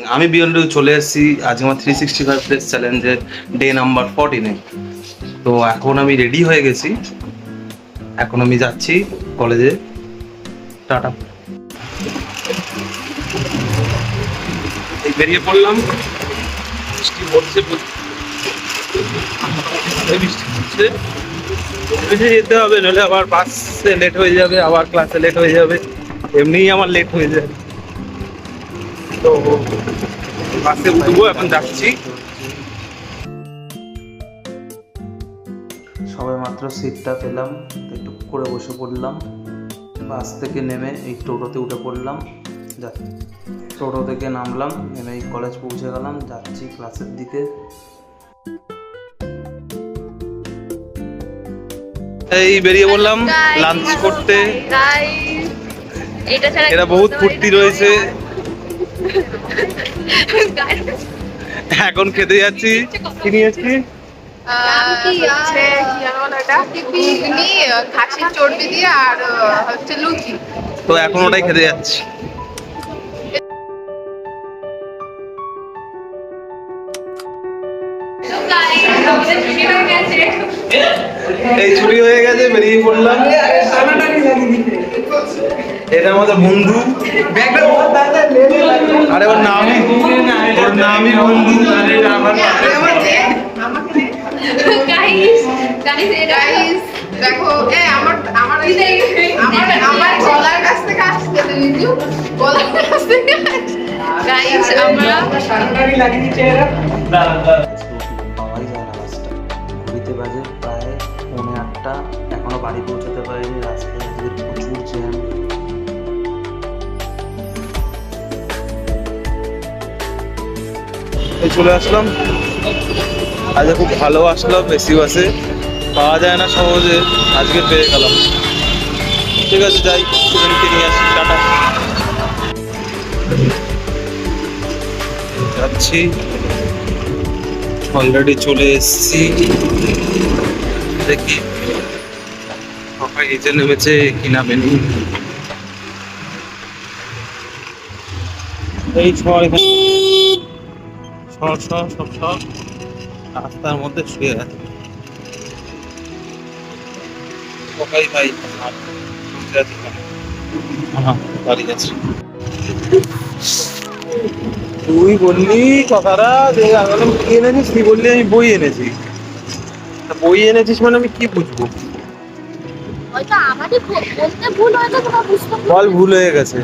আমি বিয়ন্ডে চলে এসেছি আজকে আমার 365 ডেজ চ্যালেঞ্জের ডে নাম্বার 14-এ। তো এখন আমি রেডি হয়ে গেছি, এখন আমি যাচ্ছি কলেজে। টাটা। এই বেরিয়ে পড়লাম, বৃষ্টি পড়ছে, বৃষ্টি পড়ছে, বেশি যেতে হবে, নইলে আবার বাসে লেট হয়ে যাবে, আবার ক্লাসে লেট হয়ে যাবে, এমনিই আমার লেট হয়ে যায়। তো বাসে উঠবো, এখন যাচ্ছি। সবে মাত্র সিটটা পেলাম, একটু করে বসে পড়লাম। বাস থেকে নেমে এই টোটোতে উঠে পড়লাম, টোটো থেকে নামলাম, নেমে এই কলেজ পৌঁছে গেলাম, যাচ্ছি ক্লাসের দিকে। এই বেরিয়ে বললাম লাঞ্চ করতে। এরা বহুত ফুর্তি রয়েছে, এখন খেতে যাচ্ছি। কি নিয়ে এসছি? খাসির চর্বি দিয়ে আর হচ্ছে লুচি। তো এখন ওটাই খেতে যাচ্ছি। এই ছুটি হয়ে গেছে, বেরিয়ে পড়লাম। এটা আমাদের বন্ধু, আরে ওর নামই বন্ধু। দেখো আমার গলার কাছ থেকে আসতে গলার কাছ থেকে আমরা পাওয়াই যায় না বাসটা। ঘুরিতে বাজে প্রায় 8:45, এখনো বাড়ি পৌঁছাতে পারিনি। রাস্তায় আজকে প্রচুর জ্যাম। এই চলে আসলাম, আজকে খুব ভালো আসলাম। এসি বাসে পাওয়া যায় না সহজে, আজকে পেয়ে গেলাম। ঠিক আছে, যাই, স্টুডেন্টকে নিয়ে আসি। টাটা। যাচ্ছি, অলরেডি চলে এসেছি। দেখি সবাই নিচে নেমেছে কি নামেনি। এই সবাই সব রাস্তার মধ্যে শুয়ে আছে। সবাই ভাই বাড়ি যাচ্ছে। তুই বললি কথাটা যে আমি কি এনেছিস, তুই বললি আমি বই এনেছি। বই এনেছিস মানে আমি কি বুঝবো? হয়তো আমারই বলতে ভুল হয়তো, তোমরা বুঝতে বল ভুল হয়ে গেছে।